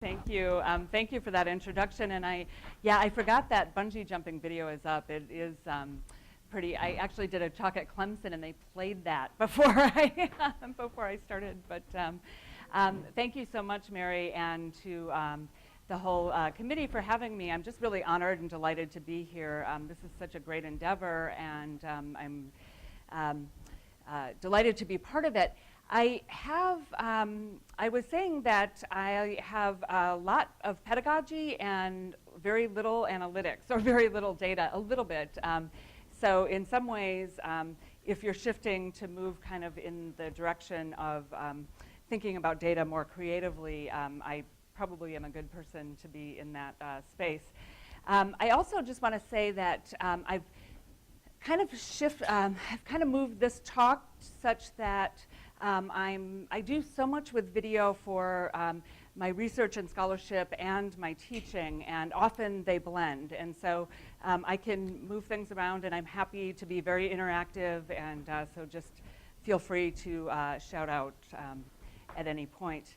Thank you. Thank you for that introduction. And I forgot that bungee jumping video is up. It is pretty. I actually did a talk at Clemson, and they played that before I started. But thank you so much, Mary, and to the whole committee for having me. I'm just really honored and delighted to be here. This is such a great endeavor, and I'm delighted to be part of it. I was saying that I have a lot of pedagogy and very little analytics, or very little data, a little bit. So in some ways, if you're shifting to move kind of in the direction of thinking about data more creatively, I probably am a good person to be in that space. I also just want to say that I've kind of moved this talk such that I do so much with video for my research and scholarship and my teaching, and often they blend. And so I can move things around, and I'm happy to be very interactive, and so just feel free to shout out at any point.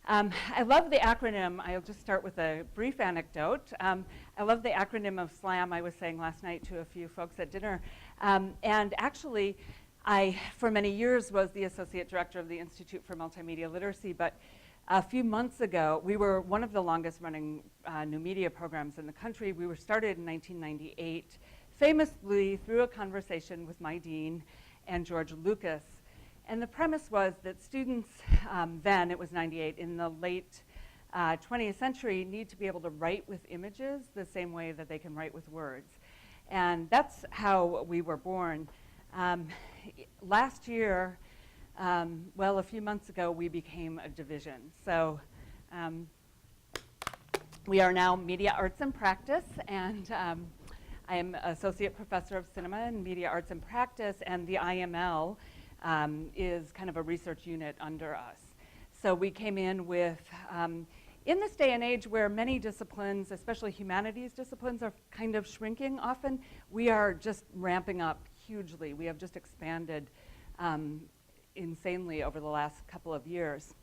I love the acronym. I'll just start with a brief anecdote. I love the acronym of SLAM. I was saying last night to a few folks at dinner. And actually, I, for many years, was the Associate Director of the Institute for Multimedia Literacy, but a few months ago, we were one of the longest running new media programs in the country. We were started in 1998, famously through a conversation with my dean and George Lucas. And the premise was that students then, it was 98, in the late 20th century, need to be able to write with images the same way that they can write with words. And that's how we were born. Last year, well, a few months ago, we became a division. So we are now Media Arts and Practice, and I am Associate Professor of Cinema and Media Arts and Practice, and the IML is kind of a research unit under us. So we came in with, in this day and age where many disciplines, especially humanities disciplines, are kind of shrinking often, we are just ramping up hugely. We have just expanded insanely over the last couple of years.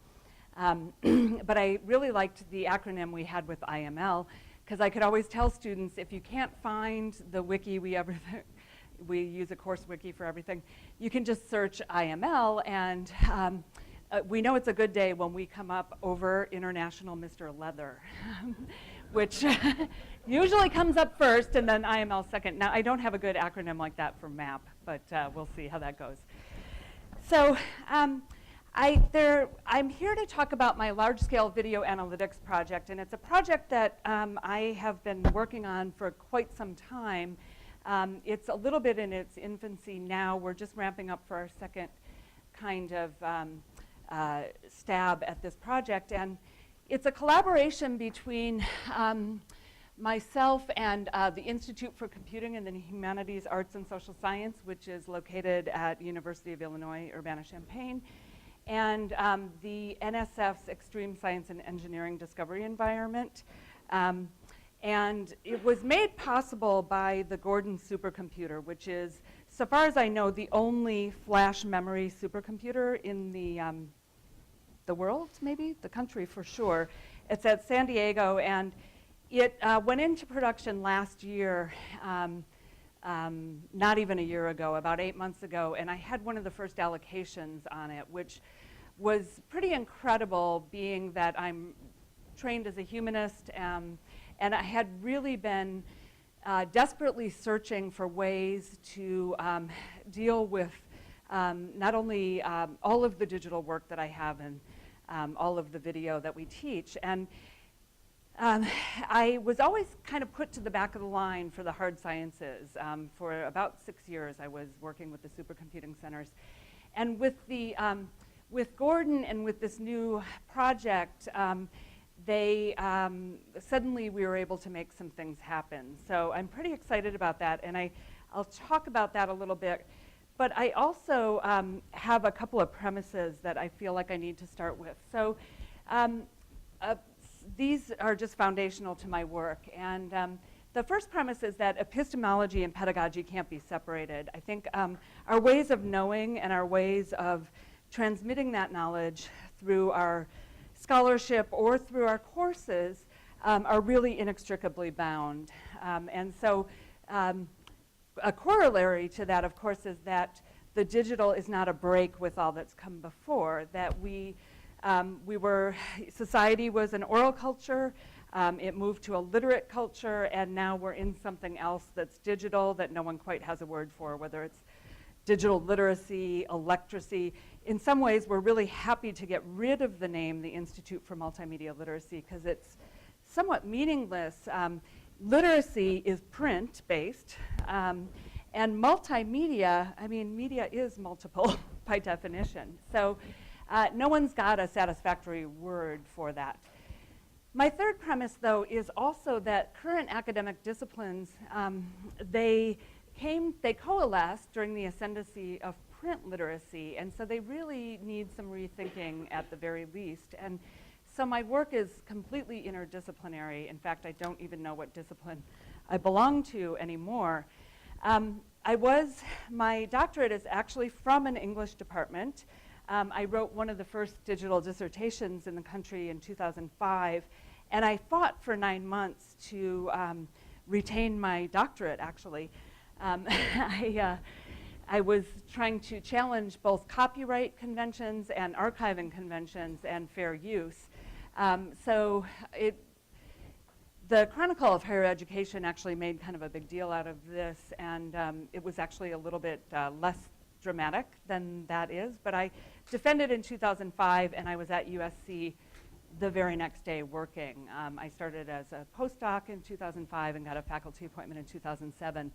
But I really liked the acronym we had with IML, because I could always tell students, if you can't find the wiki we use a course wiki for everything, you can just search IML, and we know it's a good day when we come up over International Mr. Leather, which usually comes up first and then IML second. Now, I don't have a good acronym like that for MAP, but we'll see how that goes. So I'm here to talk about my large-scale video analytics project, and it's a project that I have been working on for quite some time. It's a little bit in its infancy now. We're just ramping up for our second kind of stab at this project. And it's a collaboration between myself and the Institute for Computing and the Humanities, Arts, and Social Science, which is located at University of Illinois, Urbana-Champaign, and the NSF's Extreme Science and Engineering Discovery Environment. And it was made possible by the Gordon supercomputer, which is, so far as I know, the only flash memory supercomputer in the world, maybe? The country for sure. It's at San Diego, and it went into production last year, not even a year ago, about 8 months ago, and I had one of the first allocations on it, which was pretty incredible, being that I'm trained as a humanist, and I had really been desperately searching for ways to deal with not only all of the digital work that I have and all of the video that we teach. And I was always kind of put to the back of the line for the hard sciences. For about 6 years, I was working with the supercomputing centers. And with Gordon and with this new project, suddenly we were able to make some things happen. So I'm pretty excited about that, and I'll talk about that a little bit. But I also have a couple of premises that I feel like I need to start with. So these are just foundational to my work. And the first premise is that epistemology and pedagogy can't be separated. I think our ways of knowing and our ways of transmitting that knowledge through our scholarship or through our courses are really inextricably bound. And so a corollary to that, of course, is that the digital is not a break with all that's come before, that society was an oral culture, it moved to a literate culture, and now we're in something else that's digital that no one quite has a word for, whether it's digital literacy, electracy. In some ways, we're really happy to get rid of the name, the Institute for Multimedia Literacy, because it's somewhat meaningless. Literacy is print-based, and multimedia, I mean, media is multiple by definition. So no one's got a satisfactory word for that. My third premise, though, is also that current academic disciplines, they coalesced during the ascendancy of print literacy, and so they really need some rethinking at the very least. And so my work is completely interdisciplinary. In fact, I don't even know what discipline I belong to anymore. My doctorate is actually from an English department. I wrote one of the first digital dissertations in the country in 2005, and I fought for 9 months to retain my doctorate, actually. I was trying to challenge both copyright conventions and archiving conventions and fair use. The Chronicle of Higher Education actually made kind of a big deal out of this, and it was actually a little bit less dramatic than that is, but I defended in 2005, and I was at USC the very next day working. I started as a postdoc in 2005 and got a faculty appointment in 2007.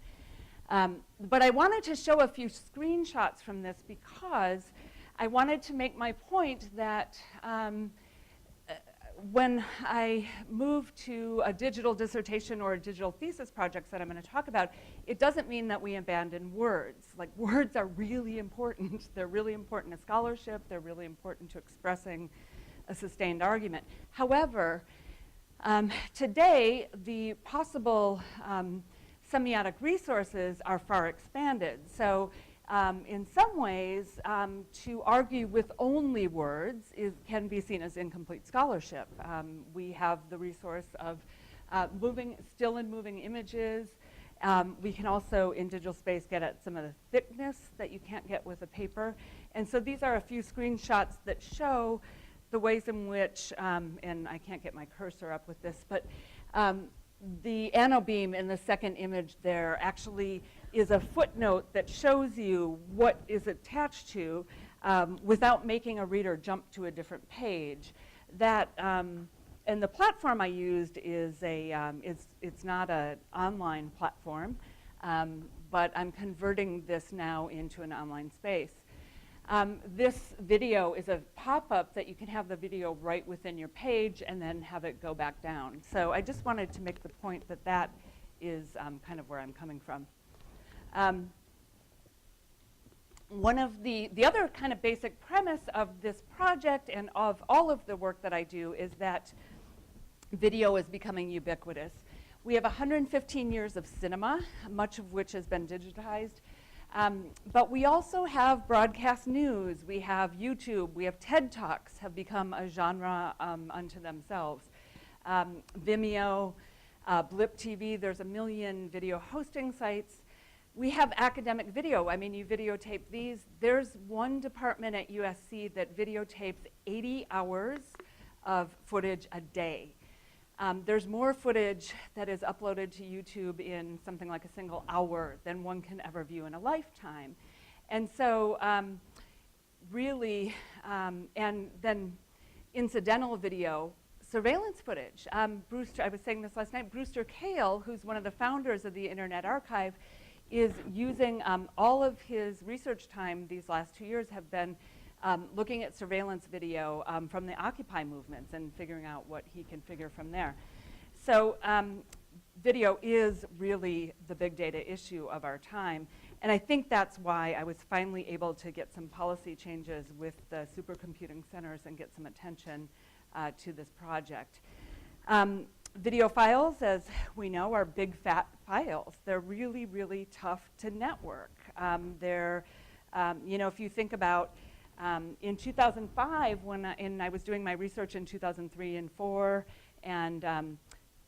But I wanted to show a few screenshots from this because I wanted to make my point that when I moved to a digital dissertation or a digital thesis project that I'm going to talk about, it doesn't mean that we abandon words. Like, words are really important. They're really important to scholarship. They're really important to expressing a sustained argument. However, today, the possible semiotic resources are far expanded. So in some ways, to argue with only words can be seen as incomplete scholarship. We have the resource of still and moving images. We can also, in digital space, get at some of the thickness that you can't get with a paper. And so these are a few screenshots that show the ways in which, and I can't get my cursor up with this, but the anobeam in the second image there actually is a footnote that shows you what is attached to without making a reader jump to a different page. That, and the platform I used is it's not an online platform, but I'm converting this now into an online space. This video is a pop-up that you can have the video right within your page and then have it go back down. So I just wanted to make the point that that is kind of where I'm coming from. One of the other kind of basic premise of this project and of all of the work that I do is that video is becoming ubiquitous. We have 115 years of cinema, much of which has been digitized. But we also have broadcast news, we have YouTube, we have TED Talks have become a genre unto themselves. Vimeo, Blip TV, there's a million video hosting sites. We have academic video. I mean, you videotape these. There's one department at USC that videotapes 80 hours of footage a day. There's more footage that is uploaded to YouTube in something like a single hour than one can ever view in a lifetime. And so really, and then incidental video, surveillance footage. Brewster, I was saying this last night, Brewster Kahle, who's one of the founders of the Internet Archive, is using all of his research time these last 2 years have been looking at surveillance video from the Occupy movements and figuring out what he can figure from there. So video is really the big data issue of our time. And I think that's why I was finally able to get some policy changes with the supercomputing centers and get some attention to this project. Video files, as we know, are big fat files. They're really, really tough to network. You know, if you think about In 2005, when I was doing my research in 2003 and 4, and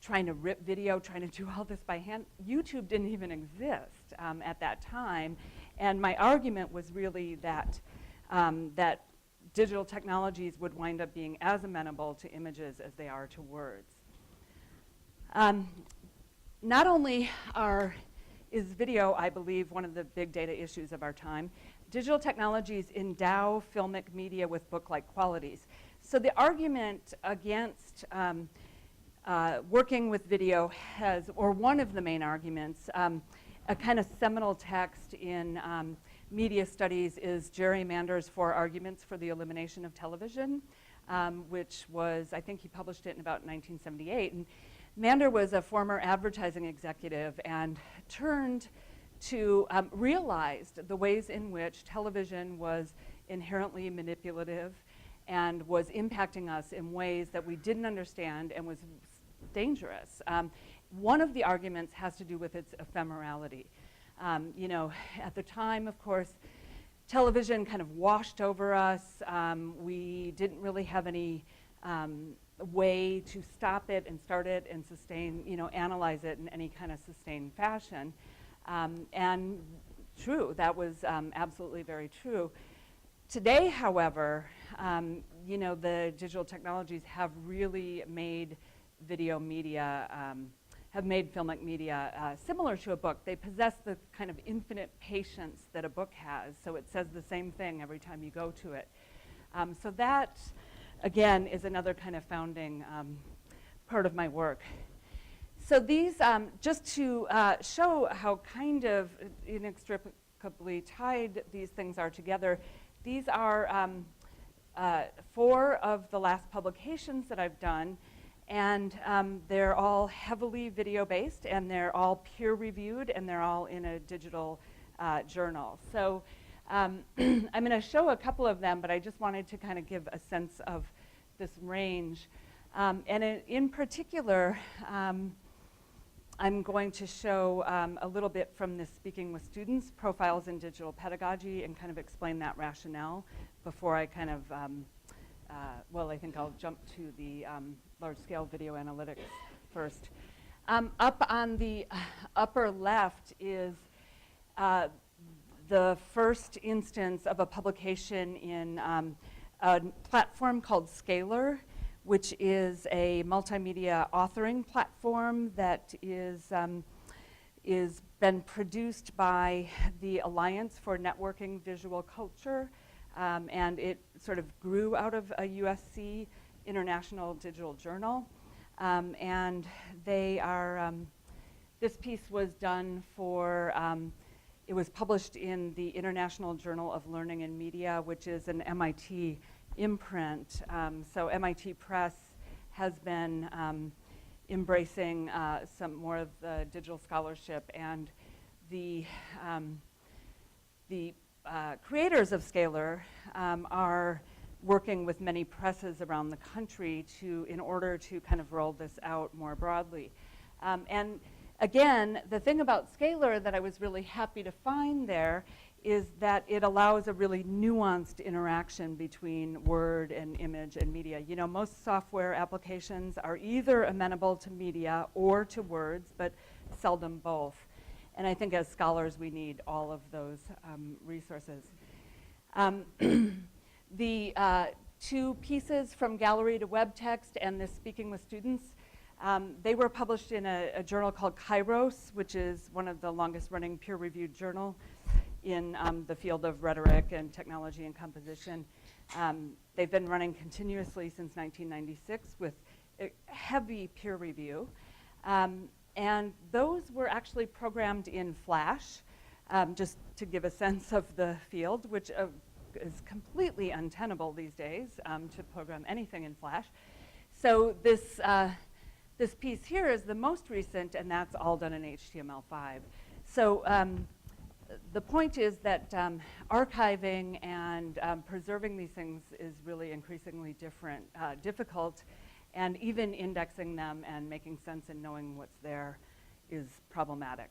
trying to rip video, trying to do all this by hand, YouTube didn't even exist at that time. And my argument was really that, that digital technologies would wind up being as amenable to images as they are to words. Not only is video, I believe, one of the big data issues of our time, digital technologies endow filmic media with book-like qualities. So the argument against working with video has, or one of the main arguments, a kind of seminal text in media studies is Jerry Mander's 4 Arguments for the Elimination of Television, which was, I think he published it in about 1978. And Mander was a former advertising executive and turned to realized the ways in which television was inherently manipulative and was impacting us in ways that we didn't understand and was dangerous. One of the arguments has to do with its ephemerality. You know, at the time, of course, television kind of washed over us. We didn't really have any way to stop it and start it and sustain, you know, analyze it in any kind of sustained fashion. And true, that was absolutely very true. Today, however, you know, the digital technologies have really made video media, have made filmic media similar to a book. They possess the kind of infinite patience that a book has, so it says the same thing every time you go to it. So that, again, is another kind of founding part of my work. So these, just to show how kind of inextricably tied these things are together, these are 4 of the last publications that I've done, and they're all heavily video-based, and they're all peer-reviewed, and they're all in a digital journal. So I'm going to show a couple of them, but I just wanted to kind of give a sense of this range. And in particular, I'm going to show a little bit from this Speaking with Students, Profiles in Digital Pedagogy, and kind of explain that rationale before I kind of, well, I think I'll jump to the large-scale video analytics first. Up on the upper left is the first instance of a publication in a platform called Scalar, which is a multimedia authoring platform that is been produced by the Alliance for Networking Visual Culture, and it sort of grew out of a USC International Digital Journal. And they are, this piece was done for, it was published in the International Journal of Learning and Media, which is an MIT imprint. So MIT Press has been embracing some more of the digital scholarship, and the creators of Scalar are working with many presses around the country in order to kind of roll this out more broadly. And again, the thing about Scalar that I was really happy to find there is that it allows a really nuanced interaction between word and image and media. You know, most software applications are either amenable to media or to words, but seldom both. And I think as scholars, we need all of those resources. The 2 pieces from Gallery to Web Text and this Speaking with Students, they were published in a journal called Kairos, which is one of the longest running peer-reviewed journals in the field of rhetoric and technology and composition. They've been running continuously since 1996 with heavy peer review. And those were actually programmed in Flash, just to give a sense of the field, which is completely untenable these days to program anything in Flash. So this piece here is the most recent, and that's all done in HTML5. So the point is that archiving and preserving these things is really increasingly difficult, and even indexing them and making sense and knowing what's there is problematic.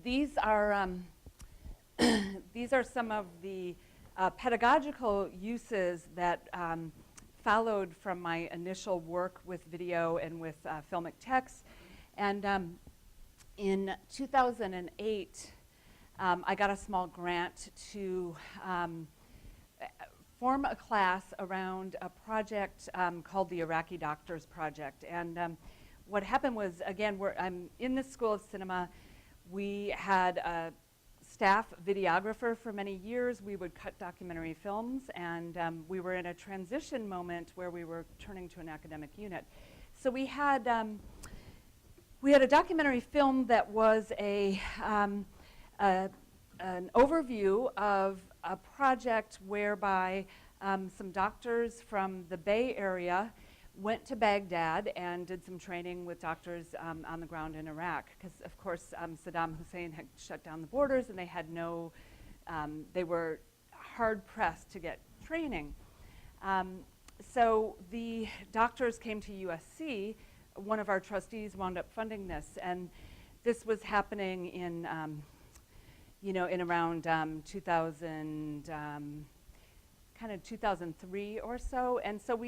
These are these are some of the pedagogical uses that followed from my initial work with video and with filmic text. And in 2008, I got a small grant to form a class around a project called the Iraqi Doctors Project. And what happened was, again, I'm in the School of Cinema. We had a staff videographer for many years. We would cut documentary films, and we were in a transition moment where we were turning to an academic unit. So we had a documentary film that was an overview of a project whereby some doctors from the Bay Area went to Baghdad and did some training with doctors on the ground in Iraq, because of course Saddam Hussein had shut down the borders and they had no, they were hard pressed to get training. So the doctors came to USC. One of our trustees wound up funding this, and this was happening in in around 2003 or so. And so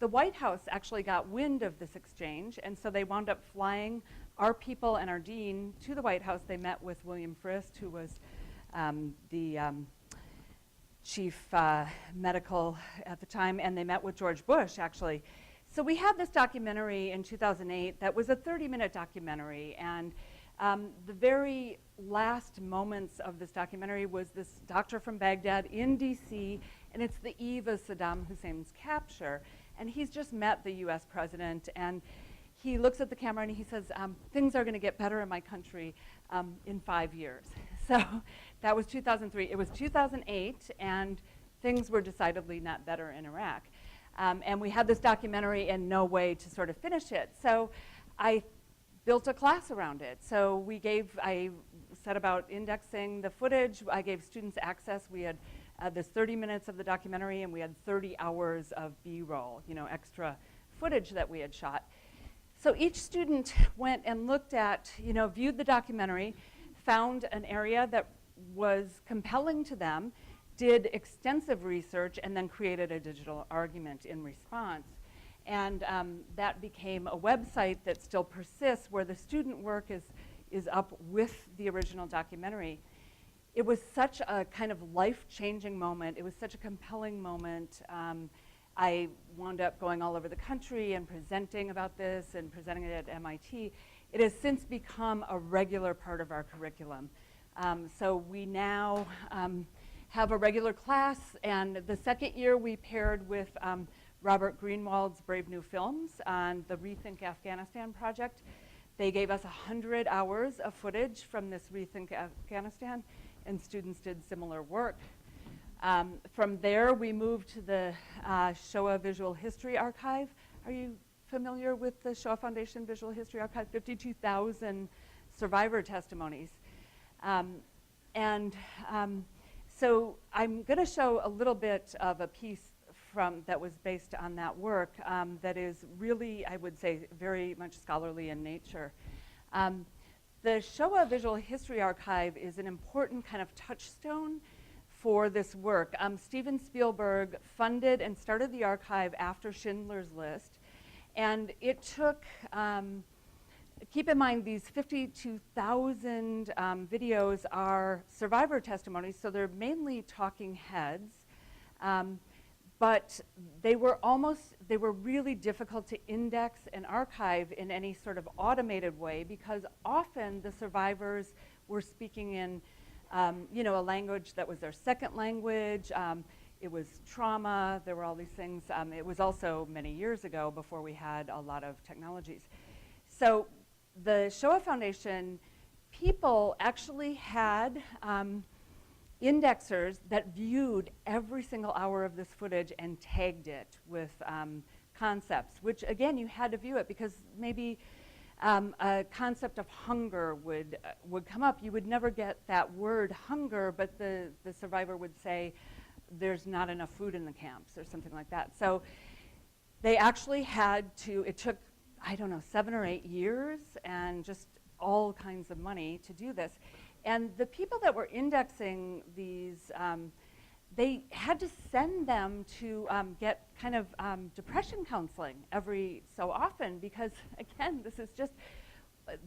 the White House actually got wind of this exchange, and so they wound up flying our people and our dean to the White House. They met with William Frist, who was the chief medical at the time, and they met with George Bush, actually. So we had this documentary in 2008 that was a 30-minute documentary, and the very last moments of this documentary was this doctor from Baghdad in DC, and it's the eve of Saddam Hussein's capture. And he's just met the US president, and he looks at the camera and he says, things are going to get better in my country in 5 years. So that was 2003. It was 2008, and things were decidedly not better in Iraq. And we had this documentary and no way to sort of finish it. So I built a class around it. So I set about indexing the footage. I gave students access. We had this 30 minutes of the documentary, and we had 30 hours of B-roll, extra footage that we had shot. So each student went and looked at, viewed the documentary, found an area that was compelling to them, did extensive research, and then created a digital argument in response. And that became a website that still persists, where the student work is up with the original documentary. It was such a kind of life-changing moment. It was such a compelling moment. I wound up going all over the country and presenting about this and presenting it at MIT. It has since become a regular part of our curriculum. So we now have a regular class, and the second year we paired with Robert Greenwald's Brave New Films on the Rethink Afghanistan project. They gave us 100 hours of footage from this Rethink Afghanistan, and students did similar work. From there, we moved to the Shoah Visual History Archive. Are you familiar with the Shoah Foundation Visual History Archive? 52,000 survivor testimonies. So I'm going to show a little bit of a piece that was based on that work that is really, I would say, very much scholarly in nature. The Shoah Visual History Archive is an important kind of touchstone for this work. Steven Spielberg funded and started the archive after Schindler's List, and it took, keep in mind, these 52,000 videos are survivor testimonies, so they're mainly talking heads. But they were really difficult to index and archive in any sort of automated way, because often the survivors were speaking in, a language that was their second language. It was trauma. There were all these things. It was also many years ago, before we had a lot of technologies. So the Shoah Foundation people actually had indexers that viewed every single hour of this footage and tagged it with concepts, which again, you had to view it, because maybe a concept of hunger would come up. You would never get that word hunger, but the survivor would say, there's not enough food in the camps, or something like that. So they actually had to, it took, I don't know, 7 or 8 years, and just all kinds of money to do this. And the people that were indexing these, they had to send them to get kind of depression counseling every so often because, again, this is just,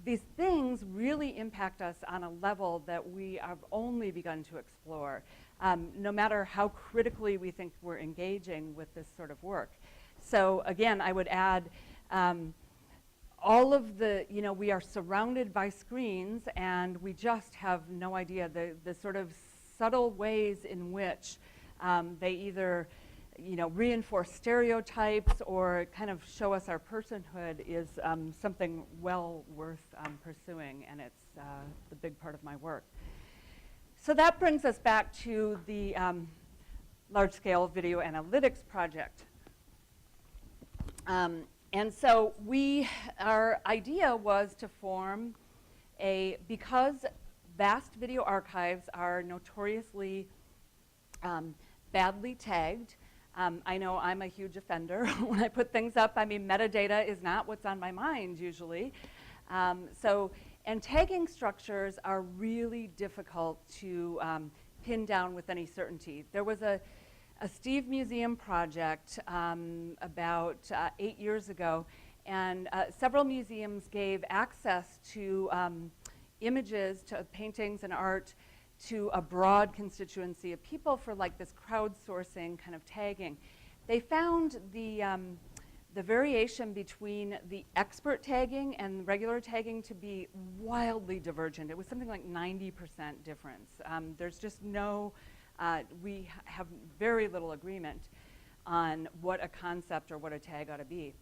these things really impact us on a level that we have only begun to explore, no matter how critically we think we're engaging with this sort of work. So again, I would add all of the, we are surrounded by screens and we just have no idea the sort of subtle ways in which they either reinforce stereotypes or kind of show us our personhood is something well worth pursuing, and it's the big part of my work. So that brings us back to the large-scale video analytics project. And so our idea was to form because vast video archives are notoriously badly tagged. I know I'm a huge offender when I put things up. I mean, metadata is not what's on my mind usually. And tagging structures are really difficult to pin down with any certainty. There was a Steve Museum project about 8 years ago, and several museums gave access to images, to paintings and art, to a broad constituency of people for like this crowdsourcing kind of tagging. They found the variation between the expert tagging and regular tagging to be wildly divergent. It was something like 90% difference. There's just no, we have very little agreement on what a concept or what a tag ought to be.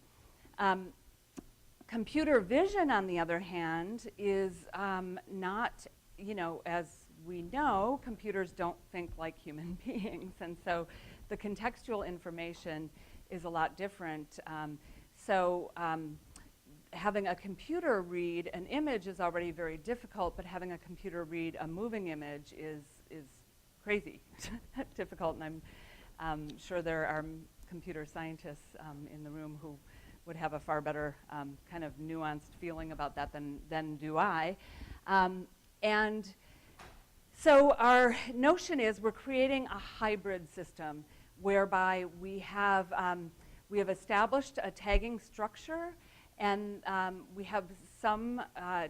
Computer vision, on the other hand, is not, as we know, computers don't think like human beings, and so the contextual information is a lot different. Having a computer read an image is already very difficult, but having a computer read a moving image is crazy difficult, and I'm sure there are computer scientists in the room who would have a far better kind of nuanced feeling about that than do I. And so our notion is we're creating a hybrid system whereby we have established a tagging structure, and we have some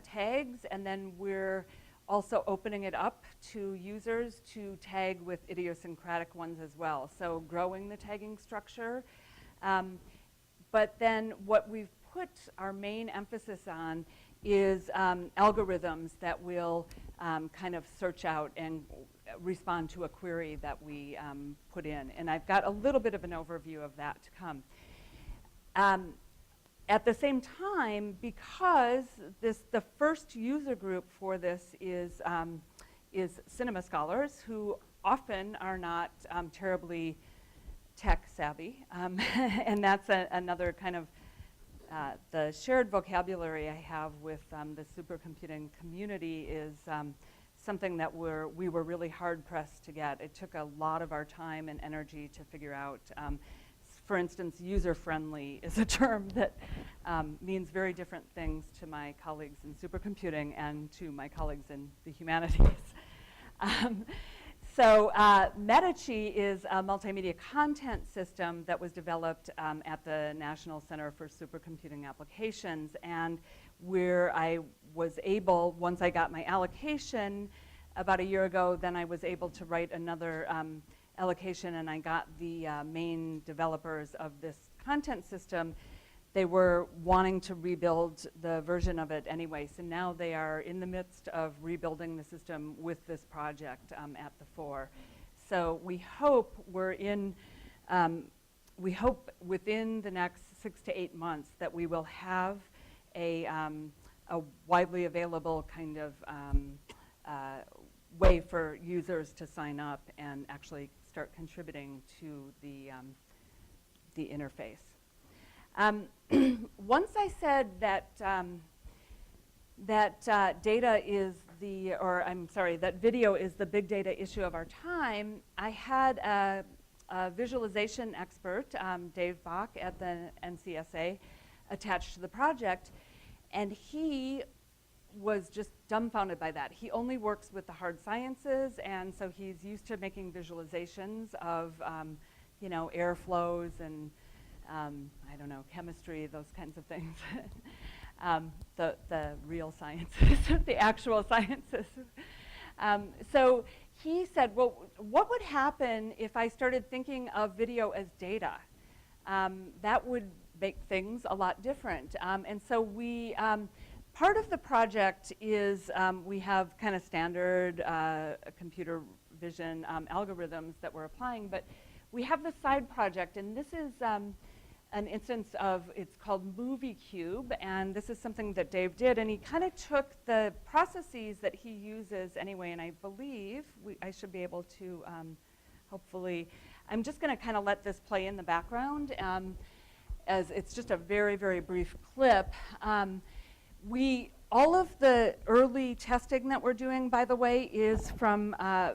tags, and then we're also opening it up to users to tag with idiosyncratic ones as well. So growing the tagging structure. But then what we've put our main emphasis on is algorithms that will kind of search out and respond to a query that we put in. And I've got a little bit of an overview of that to come. At the same time, because the first user group for this is cinema scholars who often are not terribly tech savvy, and that's another kind of the shared vocabulary I have with the supercomputing community is something that we were really hard pressed to get. It took a lot of our time and energy to figure out. For instance, user-friendly is a term that means very different things to my colleagues in supercomputing and to my colleagues in the humanities. So Medici is a multimedia content system that was developed at the National Center for Supercomputing Applications, and where I was able, once I got my allocation about a year ago, then I was able to write another allocation, and I got the main developers of this content system. They were wanting to rebuild the version of it anyway, so now they are in the midst of rebuilding the system with this project at the fore. So we hope we hope within the next 6 to 8 months that we will have a widely available kind of way for users to sign up and actually start contributing to the interface. Once I said that data is that video is the big data issue of our time, I had a visualization expert, Dave Bach at the NCSA, attached to the project, and he was just dumbfounded by that. He only works with the hard sciences, and so he's used to making visualizations of, you know, airflows and, I don't know, chemistry, those kinds of things. The real sciences, the actual sciences. So he said, well, what would happen if I started thinking of video as data? That would make things a lot different. And so we, part of the project is we have kind of standard computer vision algorithms that we're applying, but we have this side project, and this is an instance of, it's called Movie Cube, and this is something that Dave did, and he kind of took the processes that he uses anyway, and I believe I should be able to hopefully, I'm just going to kind of let this play in the background, as it's just a very, very brief clip. All of the early testing that we're doing, by the way, is from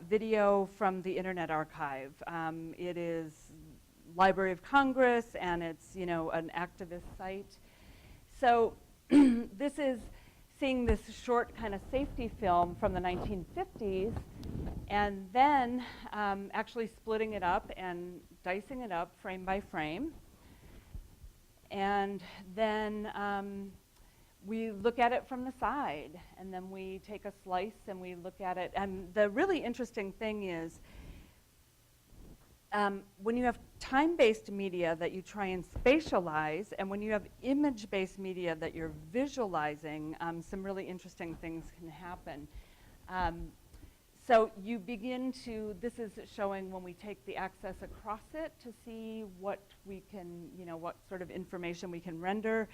video from the Internet Archive. It is Library of Congress, and it's, you know, an activist site. So this is seeing this short kind of safety film from the 1950s, and then actually splitting it up and dicing it up frame by frame. And then we look at it from the side, and then we take a slice and we look at it. And the really interesting thing is, when you have time-based media that you try and spatialize, and when you have image-based media that you're visualizing, some really interesting things can happen. So you begin to, this is showing when we take the axis across it to see what we can, you know, what sort of information we can render.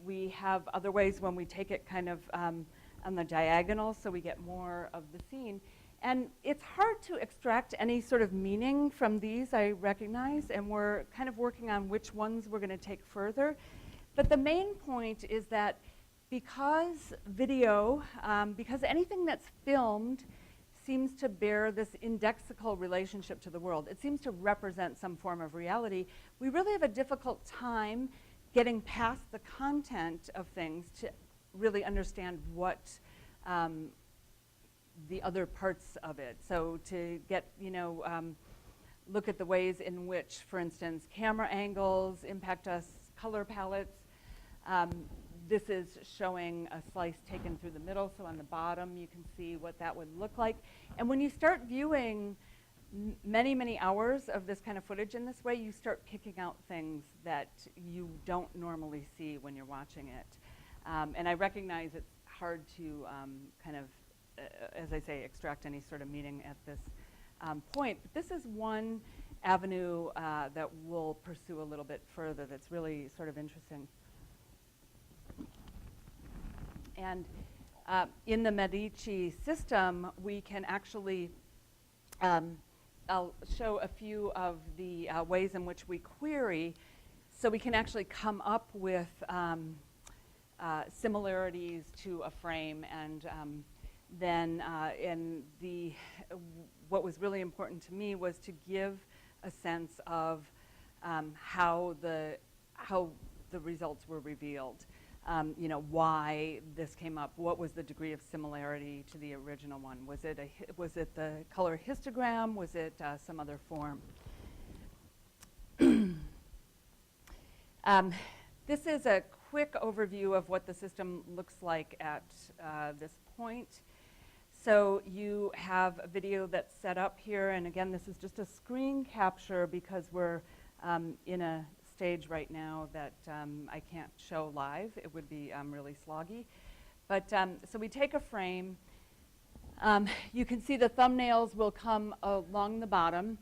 We have other ways when we take it kind of on the diagonal, so we get more of the scene. And it's hard to extract any sort of meaning from these, I recognize, and we're kind of working on which ones we're going to take further. But the main point is that because video, because anything that's filmed seems to bear this indexical relationship to the world, it seems to represent some form of reality, we really have a difficult time getting past the content of things to really understand what the other parts of it. So to get, you know, look at the ways in which, for instance, camera angles impact us, color palettes. This is showing a slice taken through the middle, so on the bottom you can see what that would look like. And when you start viewing many, many hours of this kind of footage in this way, you start picking out things that you don't normally see when you're watching it. And I recognize it's hard to kind of, as I say, extract any sort of meaning at this point. But this is one avenue that we'll pursue a little bit further that's really sort of interesting. And in the Medici system, we can actually, I'll show a few of the ways in which we query, so we can actually come up with similarities to a frame, and then what was really important to me was to give a sense of how the results were revealed. You know, why this came up, what was the degree of similarity to the original one? Was it the color histogram? Was it some other form? This is a quick overview of what the system looks like at this point. So you have a video that's set up here, and again, this is just a screen capture because we're in a stage right now that I can't show live. It would be really sloggy. But so we take a frame. You can see the thumbnails will come along the bottom.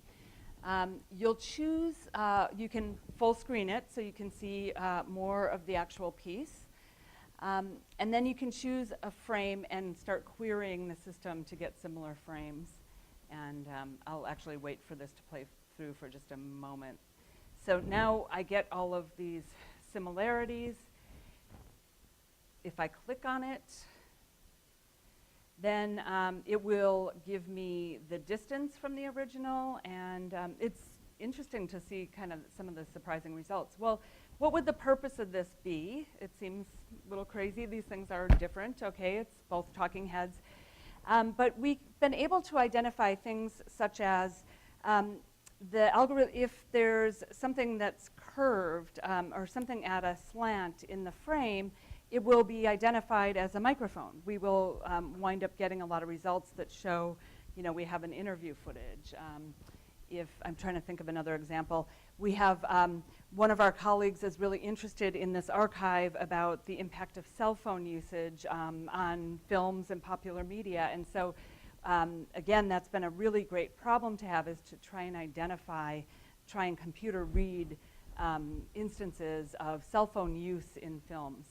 You'll choose, you can full screen it so you can see more of the actual piece. And then you can choose a frame and start querying the system to get similar frames. And I'll actually wait for this to play through for just a moment. So now I get all of these similarities. If I click on it, then it will give me the distance from the original, and it's interesting to see kind of some of the surprising results. Well, what would the purpose of this be? It seems a little crazy. These things are different. Okay, it's both talking heads. But we've been able to identify things such as the algorithm, if there's something that's curved or something at a slant in the frame, it will be identified as a microphone. We will wind up getting a lot of results that show, you know, we have an interview footage. If I'm trying to think of another example, we have one of our colleagues is really interested in this archive about the impact of cell phone usage on films and popular media. And so, again, that's been a really great problem to have, is to try and identify, try and computer read instances of cell phone use in films.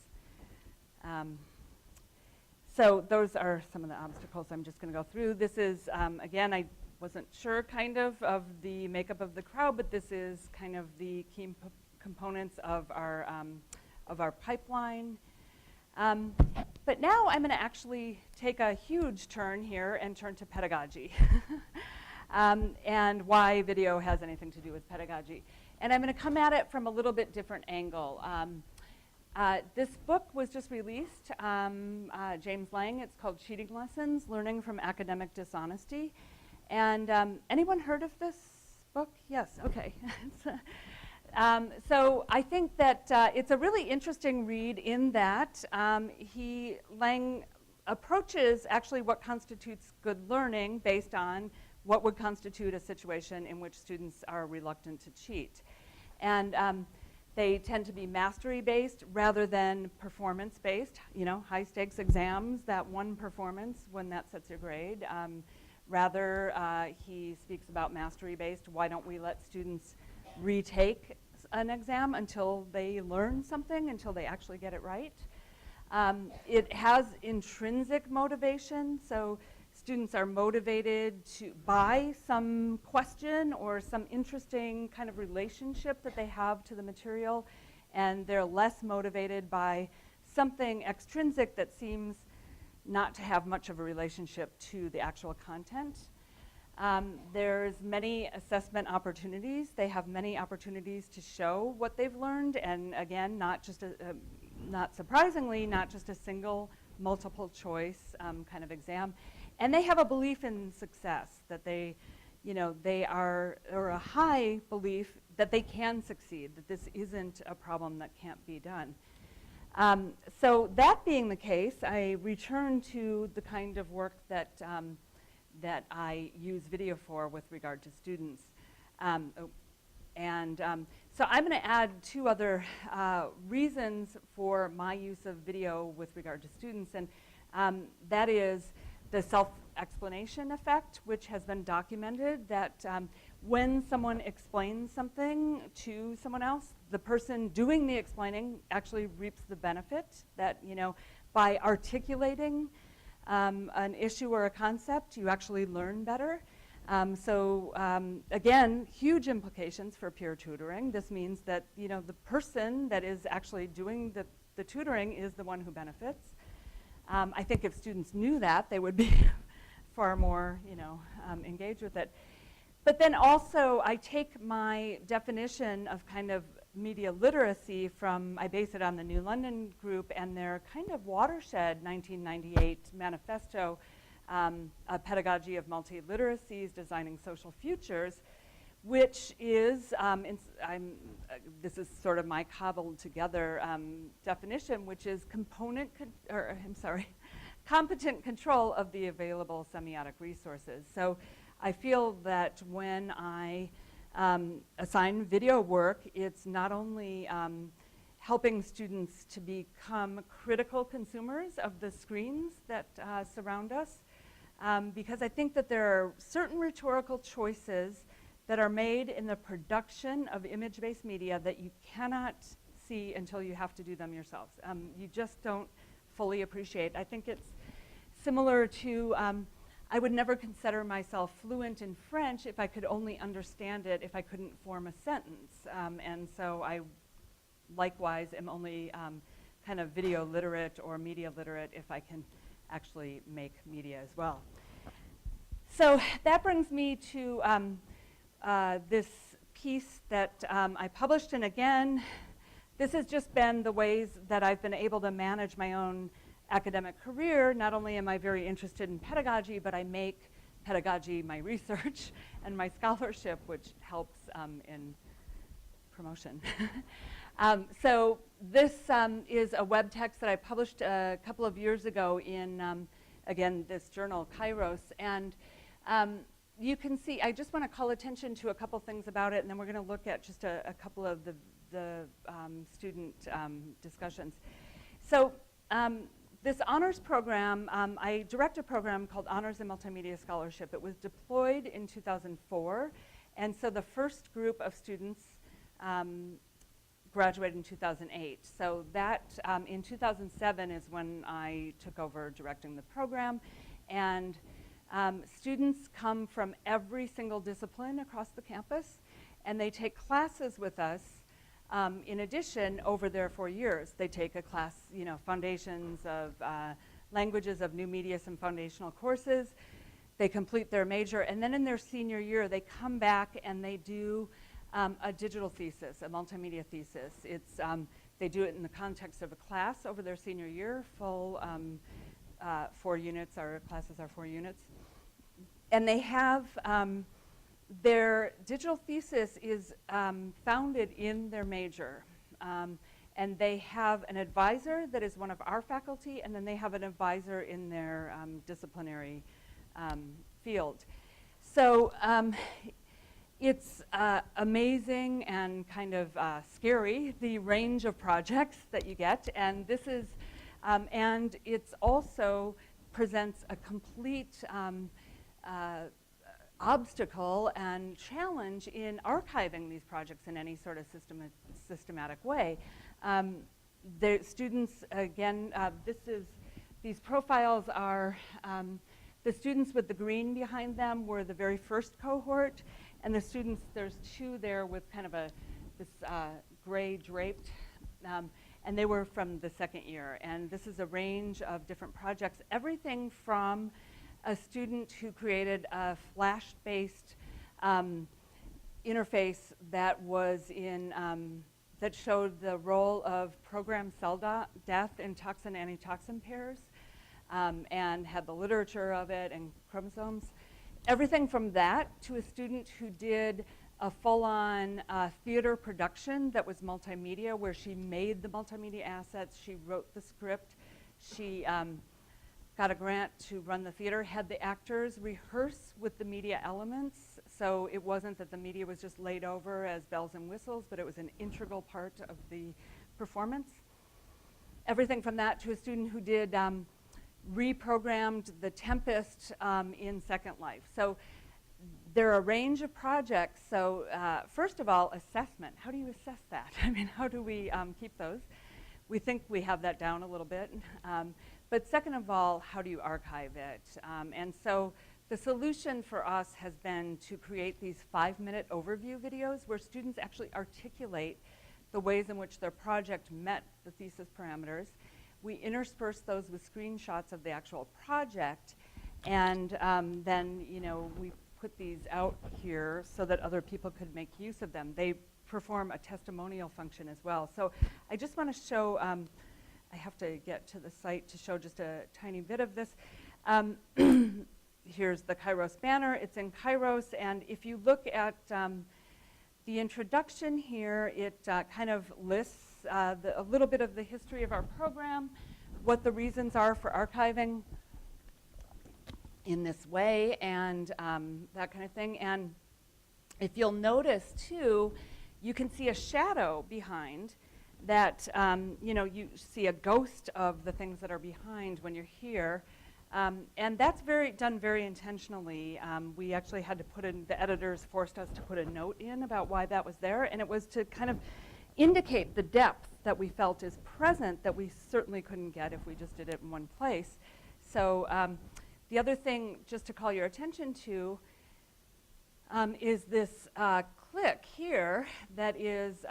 So those are some of the obstacles I'm just going to go through. This is, again, I wasn't sure kind of the makeup of the crowd, but this is kind of the key components of our pipeline. But now I'm going to actually take a huge turn here and turn to pedagogy and why video has anything to do with pedagogy. And I'm going to come at it from a little bit different angle. This book was just released, James Lang. It's called Cheating Lessons, Learning from Academic Dishonesty. And anyone heard of this book? Yes, okay. So I think that it's a really interesting read in that Lang approaches actually what constitutes good learning based on what would constitute a situation in which students are reluctant to cheat. And they tend to be mastery-based rather than performance-based, you know, high-stakes exams, that one performance when that sets your grade. Rather, he speaks about mastery-based. Why don't we let students retake an exam until they learn something, until they actually get it right? It has intrinsic motivation, so students are motivated by some question or some interesting kind of relationship that they have to the material, and they're less motivated by something extrinsic that seems not to have much of a relationship to the actual content. There's many assessment opportunities. They have many opportunities to show what they've learned, and again, not surprisingly, not just a single multiple choice kind of exam. And they have a belief in success, that they are, or a high belief that they can succeed, that this isn't a problem that can't be done. So that being the case, I return to the kind of work that I use video for with regard to students. So I'm going to add two other reasons for my use of video with regard to students, and that is the self-explanation effect, which has been documented, that when someone explains something to someone else, the person doing the explaining actually reaps the benefit, that, you know, by articulating an issue or a concept, you actually learn better. Again, huge implications for peer tutoring. This means that, you know, the person that is actually doing the tutoring is the one who benefits. I think if students knew that, they would be far more, you know, engaged with it. But then also, I take my definition of kind of media literacy from, I base it on the New London group and their kind of watershed 1998 manifesto, A Pedagogy of Multiliteracies, Designing Social Futures, which is, this is sort of my cobbled together definition, which is competent control of the available semiotic resources. So I feel that when I assign video work, it's not only helping students to become critical consumers of the screens that surround us, because I think that there are certain rhetorical choices that are made in the production of image-based media that you cannot see until you have to do them yourselves. You just don't fully appreciate. I think it's similar to, I would never consider myself fluent in French if I could only understand it, if I couldn't form a sentence. And so I likewise am only kind of video literate or media literate if I can actually make media as well. So that brings me to this piece that I published, and again, this has just been the ways that I've been able to manage my own academic career. Not only am I very interested in pedagogy, but I make pedagogy my research and my scholarship, which helps in promotion. So this is a web text that I published a couple of years ago in, again, this journal, Kairos. And you can see, I just want to call attention to a couple things about it, and then we're going to look at just a couple of the student discussions. So this honors program, I direct a program called Honors in Multimedia Scholarship. It was deployed in 2004, and so the first group of students graduated in 2008. So that in 2007 is when I took over directing the program, and students come from every single discipline across the campus, and they take classes with us. In addition, over their 4 years, they take a class, foundations of languages of new media, some foundational courses. They complete their major, and then in their senior year, they come back and they do a digital thesis, a multimedia thesis. It's, they do it in the context of a class over their senior year, full 4 units, our classes are 4 units. And they have, their digital thesis is founded in their major. And they have an advisor that is one of our faculty, and then they have an advisor in their disciplinary field. So it's amazing and kind of scary, the range of projects that you get. And this is, and it's also presents a complete obstacle and challenge in archiving these projects in any sort of systematic way. The students, again, these profiles are, the students with the green behind them were the very first cohort, and the students, there's 2 there with kind of this gray draped, and they were from the second year. And this is a range of different projects, everything from a student who created a Flash-based interface that was in, that showed the role of programmed cell death in toxin-antitoxin pairs, and had the literature of it and chromosomes. Everything from that to a student who did a full-on theater production that was multimedia, where she made the multimedia assets, she wrote the script, she got a grant to run the theater, had the actors rehearse with the media elements, so it wasn't that the media was just laid over as bells and whistles, but it was an integral part of the performance. Everything from that to a student who did reprogrammed the Tempest in Second Life. So there are a range of projects. So first of all, assessment. How do you assess that? I mean, how do we keep those? We think we have that down a little bit. But second of all, how do you archive it? And so the solution for us has been to create these 5-minute overview videos where students actually articulate the ways in which their project met the thesis parameters. We intersperse those with screenshots of the actual project, and then we put these out here so that other people could make use of them. They perform a testimonial function as well. So I just want to show, I have to get to the site to show just a tiny bit of this. Here's the Kairos banner. It's in Kairos, and if you look at the introduction here, it kind of lists a little bit of the history of our program, what the reasons are for archiving in this way, and that kind of thing. And if you'll notice too, you can see a shadow behind that, you see a ghost of the things that are behind when you're here. And that's done very intentionally. We actually had to put in, the editors forced us to put a note in about why that was there, and it was to kind of indicate the depth that we felt is present that we certainly couldn't get if we just did it in one place. So the other thing, just to call your attention to, is this click here that is,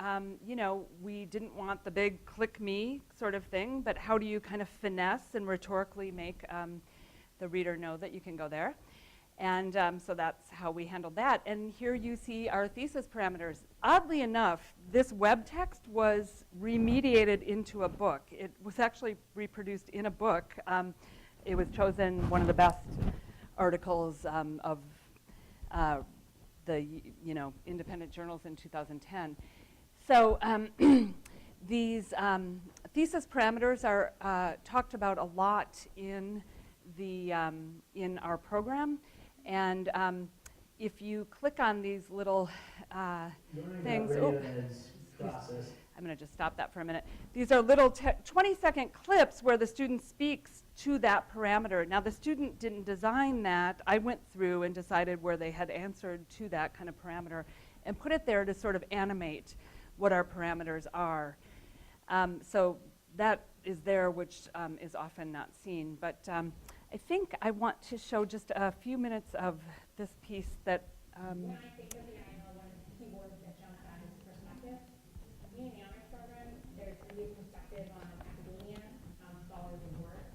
we didn't want the big click me sort of thing, but how do you kind of finesse and rhetorically make the reader know that you can go there? And so that's how we handled that. And here you see our thesis parameters. Oddly enough, this web text was remediated into a book. It was actually reproduced in a book. It was chosen one of the best articles of the independent journals in 2010. So these thesis parameters are talked about a lot in our program. And if you click on these little things, I'm going to just stop that for a minute. These are little 20-second clips where the student speaks to that parameter. Now, the student didn't design that. I went through and decided where they had answered to that kind of parameter and put it there to sort of animate what our parameters are. So that is there, which is often not seen. But I think I want to show just a few minutes of this piece that. When I think of the IML, one of the key words that jumps out is perspective. Me in the honors program, there's going to be a perspective on academia, scholars and work.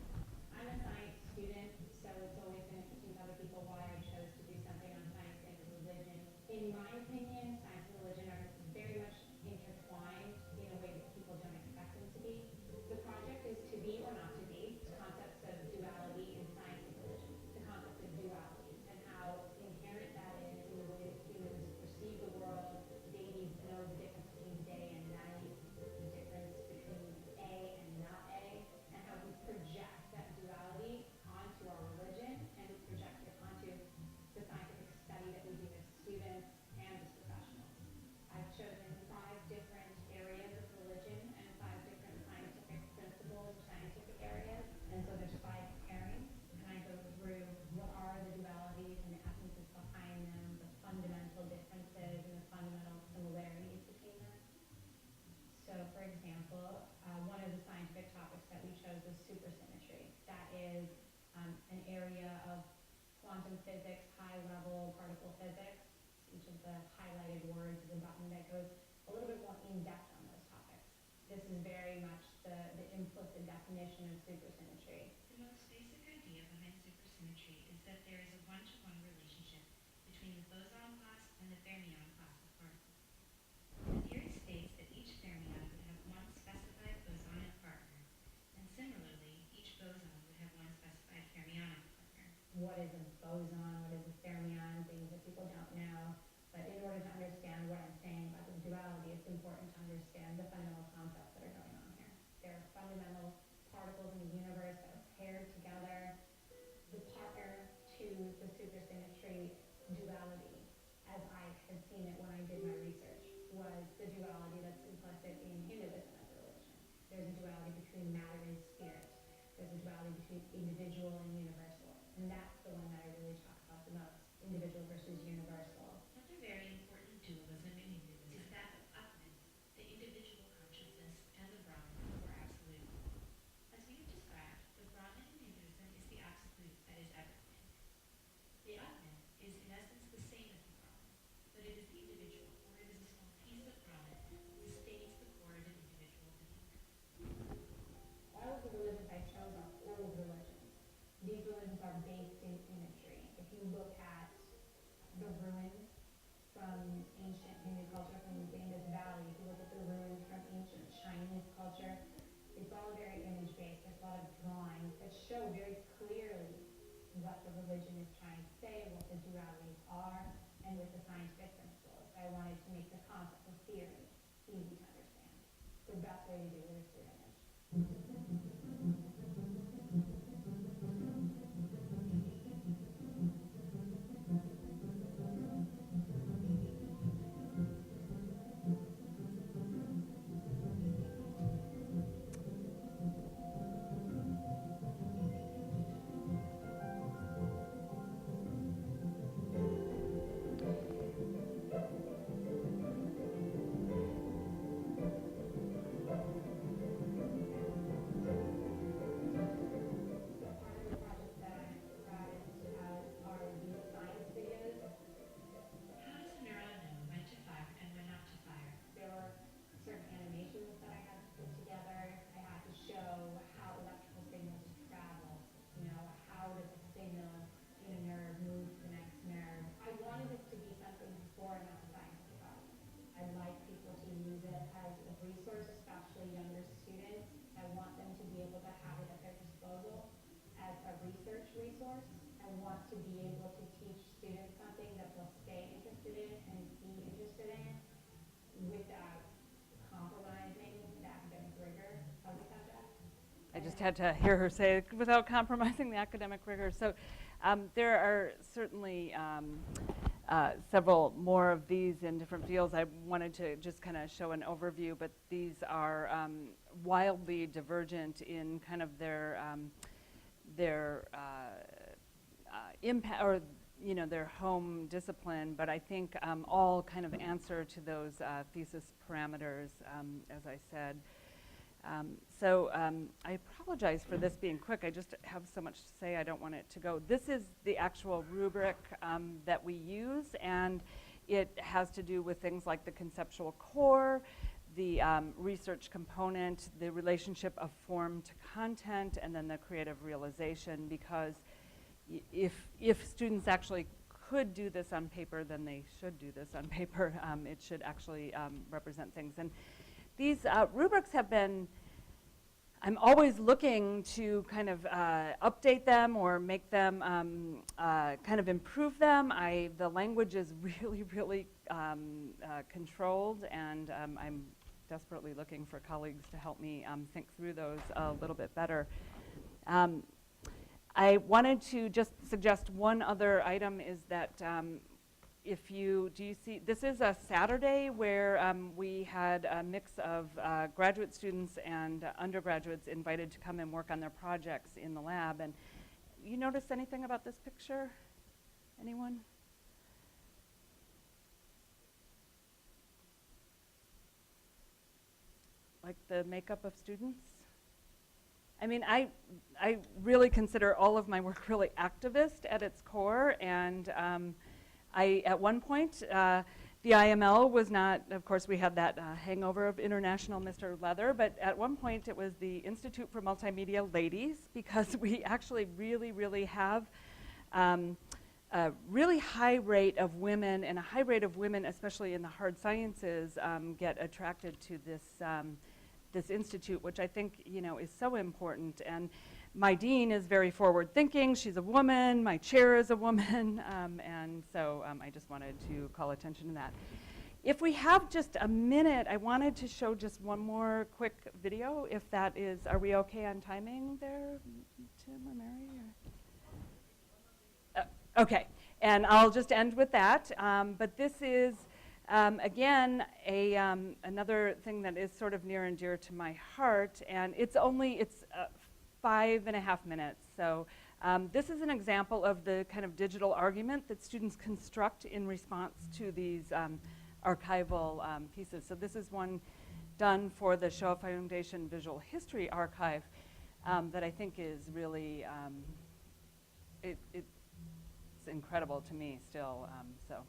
I'm a science student, so it's always been interesting to other people why I chose to do something on science and religion. In my opinion, science and religion are very much intertwined in a way that people don't expect them to be. The project is to be or not to be, concepts of duality in science and religion, the concept of duality and how inherent that is in the way that humans perceive the world. Babies know the difference between day and night, the difference between A and not A, and how we project that duality onto our religion and we project it onto the scientific study that we do as students and as professionals. I've chosen 5 different areas of religion and 5 different scientific principles or scientific areas. And so there's 5 pairings, and I go through what are the dualities and the essences behind them, the fundamental differences and the fundamental similarities between them. So for example, one of the scientific topics that we chose was supersymmetry. That is an area of quantum physics, high-level particle physics. Each of the highlighted words is a button that goes a little bit more in-depth on those topics. This is very much the implicit definition of supersymmetry. The most basic idea behind supersymmetry is that there is a one-to-one relationship between the boson class and the fermion class of particles. The theory states that each fermion would have one specified bosonic partner, and similarly, each boson would have one specified fermionic partner. What is a boson? What is a fermion? Things that people don't know. But in order to understand what I'm saying about the duality, it's important to understand the fundamental concepts that are going on here. There are fundamental particles in the universe that are paired together. The partner to the supersymmetry duality, as I had seen it when I did my research, was the duality that's implicit in Hinduism as a religion. There's a duality between matter and spirit. There's a duality between individual and universal. And that's the one that I really talk about the most, individual versus universal. Another very important dualism in Hinduism is that of Atman, the individual consciousness, and the Brahman, or absolute. As we have described, the Brahman in Hinduism is the absolute that is everything. The Atman is in essence the same as the Brahman, but it is the individual, or it is a small piece of Brahman that sustains the core of an individual being. All of the religions I chose are old religions. These religions are based in imagery. If you look at the ruins from ancient Hindu culture, from the Indus Valley, if you look at the ruins from ancient Chinese culture, it's all very image-based. There's a lot of drawings that show very clearly what the religion is trying to say, what the dualities are, and with the scientific principles. I wanted to make the concept of theory easy to understand. The best way to do it is through image. resource and want to be able to teach students something that they'll stay interested in and be interested in without compromising the academic rigor of the subject. I just had to hear her say it, without compromising the academic rigor. So there are certainly several more of these in different fields. I wanted to just kind of show an overview, but these are wildly divergent in kind of their impact, or their home discipline, but I think all kind of answer to those thesis parameters, as I said. I apologize for this being quick. I just have so much to say. I don't want it to go. This is the actual rubric that we use, and it has to do with things like the conceptual core, the research component, the relationship of form to content, and then the creative realization, because if students actually could do this on paper, then they should do this on paper. It should actually represent things. And these rubrics have been, I'm always looking to kind of update them or make them kind of improve them. The language is really, really controlled, and I'm desperately looking for colleagues to help me think through those a little bit better. I wanted to just suggest one other item is that do you see, this is a Saturday where we had a mix of graduate students and undergraduates invited to come and work on their projects in the lab. And you notice anything about this picture? Anyone? Like the makeup of students? I mean, I really consider all of my work really activist at its core, and at one point, the IML was not, of course we had that hangover of International Mr. Leather, but at one point it was the Institute for Multimedia Ladies, because we actually really, really have a really high rate of women, and a high rate of women, especially in the hard sciences, get attracted to this institute, which I think is so important. And my dean is very forward-thinking. She's a woman. My chair is a woman, and so I just wanted to call attention to that. If we have just a minute, I wanted to show just one more quick video. If that is, are we okay on timing there, Tim or Mary? Or? Okay, and I'll just end with that. But this is. Again, another thing that is sort of near and dear to my heart, and it's 5.5 minutes. So this is an example of the kind of digital argument that students construct in response to these archival pieces. So this is one done for the Shoah Foundation Visual History Archive that I think is really, it's incredible to me still, so.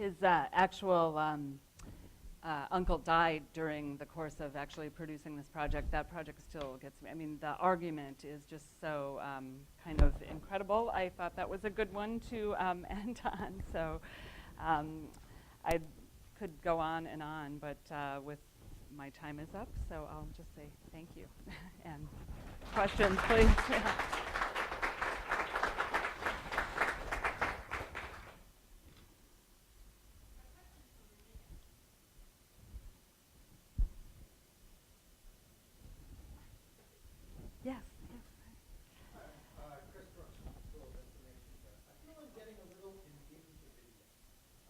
His actual uncle died during the course of actually producing this project. That project still gets me. I mean, the argument is just so kind of incredible. I thought that was a good one to end on. So I could go on, but with my time is up, so I'll just say thank you. And questions, please. Yes. Chris Brooks, School of Information here. I feel I'm getting a little into video.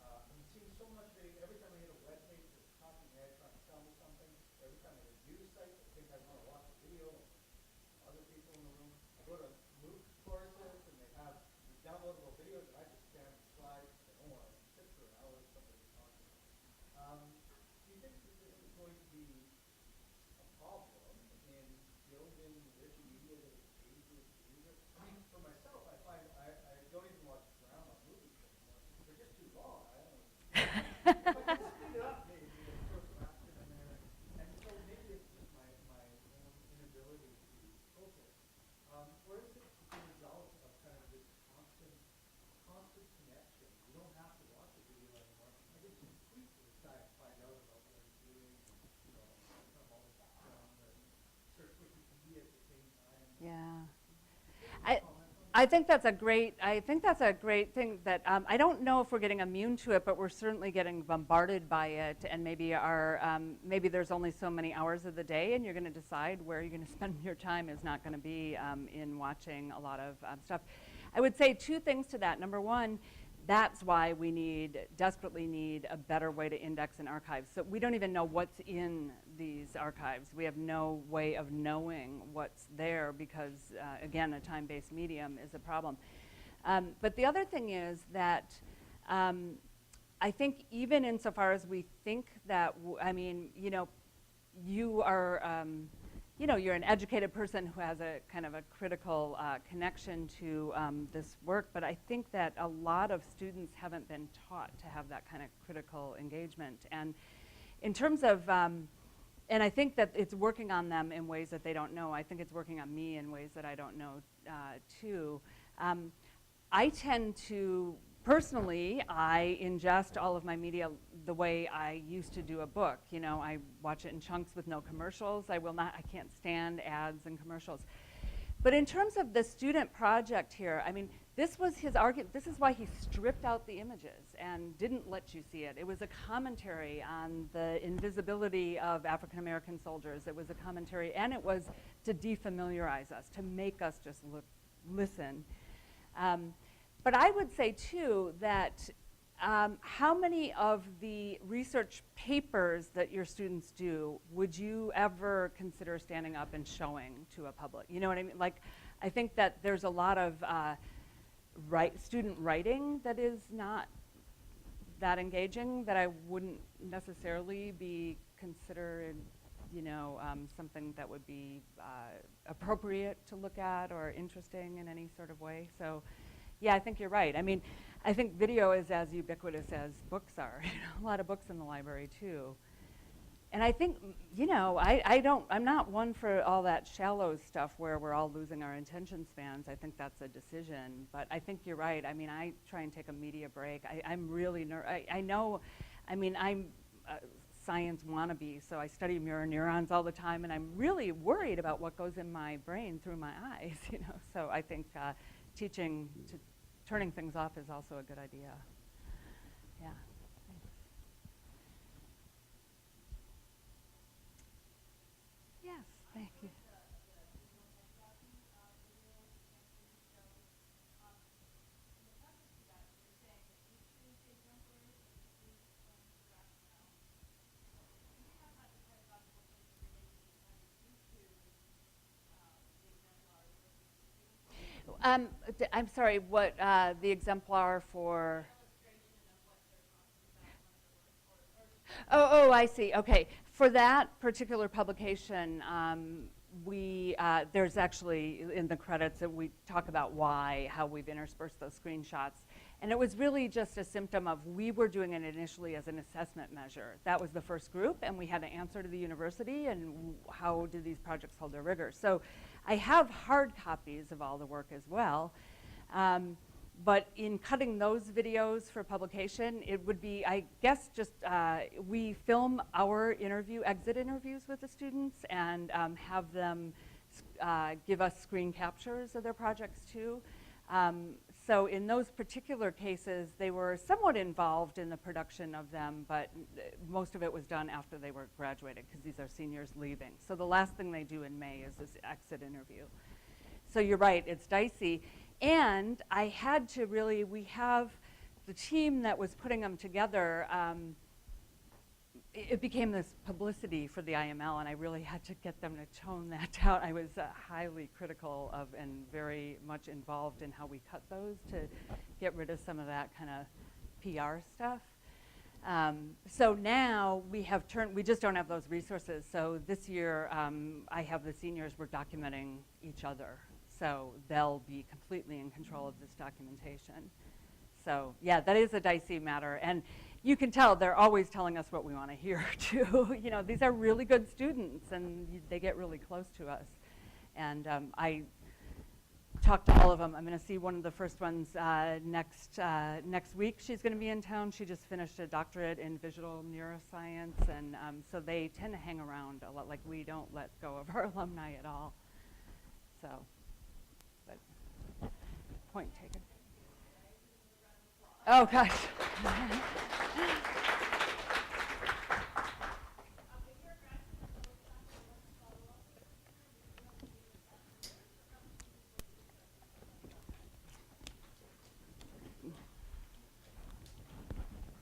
I'm seeing so much video. Every time I hit a web page that's talking head trying to tell me something, every time I hit a news site, I think I want to watch a video of other people in the room. I go to MOOC courses and they have these downloadable videos that I just scan the slides. I don't want to sit for an hour with somebody talking. Do you think that this is going to be a problem in building rich media that engages the user? I mean, for myself, I find I don't even watch drama movies anymore. They're just too long. I don't know. If I can speed it up, maybe, and throw some action in there. And so maybe it's just my own inability to focus. Or is it the result of kind of this constant connection? You don't have to watch a video anymore. I can just tweet to the side and find out about what it's doing. You know, kind of all the background and search Wikipedia at the same time. Yeah. I think that's a great thing that I don't know if we're getting immune to it, but we're certainly getting bombarded by it, and maybe maybe there's only so many hours of the day, and you're going to decide where you're going to spend your time is not going to be in watching a lot of stuff. I would say two things to that. Number one, that's why we desperately need a better way to index and archive. So we don't even know what's in these archives. We have no way of knowing what's there because, again, a time-based medium is a problem. But the other thing is that I think even insofar as we think that, I mean, you know, you are, you know, you're an educated person who has a kind of a critical connection to this work, but I think that a lot of students haven't been taught to have that kind of critical engagement. And in terms of, and I think that it's working on them in ways that they don't know. I think it's working on me in ways that I don't know too. I tend to, personally, I ingest all of my media the way I used to do a book. You know, I watch it in chunks with no commercials. I can't stand ads and commercials. But in terms of the student project here, I mean, this was his argument. This is why he stripped out the images and didn't let you see it. It was a commentary on the invisibility of African American soldiers. It was a commentary, and it was to defamiliarize us, to make us just listen. But I would say, too, that how many of the research papers that your students do would you ever consider standing up and showing to a public? You know what I mean? Like, I think that there's a lot of student writing that is not that engaging, that I wouldn't necessarily be considered, you know, something that would be appropriate to look at or interesting in any sort of way. So. Yeah, I think you're right. I mean, I think video is as ubiquitous as books are. You know, a lot of books in the library too. And I think, you know, I'm not one for all that shallow stuff where we're all losing our attention spans. I think that's a decision. But I think you're right. I mean, I try and take a media break. I'm really I know, I mean, I'm a science wannabe, so I study mirror neurons all the time, and I'm really worried about what goes in my brain through my eyes, you know. So I think turning things off is also a good idea. Yeah, thanks. Yes, thank you. I'm sorry, what the exemplar for? Oh, I see. Okay. For that particular publication, there's actually in the credits that we talk about how we've interspersed those screenshots. And it was really just a symptom of, we were doing it initially as an assessment measure. That was the first group, and we had to answer to the university, and how do these projects hold their rigor? So I have hard copies of all the work as well. But in cutting those videos for publication, it would be, I guess, just we film our exit interviews with the students, and have them give us screen captures of their projects too. So in those particular cases, they were somewhat involved in the production of them, but most of it was done after they were graduated, because these are seniors leaving. So the last thing they do in May is this exit interview. So you're right, it's dicey. And I had to really, we have the team that was putting them together, it became this publicity for the IML, and I really had to get them to tone that down. I was highly critical of, and very much involved in how we cut those, to get rid of some of that kind of PR stuff. So now we just don't have those resources. So this year, I have the seniors, we're documenting each other. So they'll be completely in control of this documentation. So yeah, that is a dicey matter. And you can tell they're always telling us what we want to hear too. You know, these are really good students, and they get really close to us. And I talked to all of them. I'm going to see one of the first ones next week. She's going to be in town. She just finished a doctorate in visual neuroscience, and so they tend to hang around a lot. Like, we don't let go of our alumni at all. So, but point taken. Oh gosh.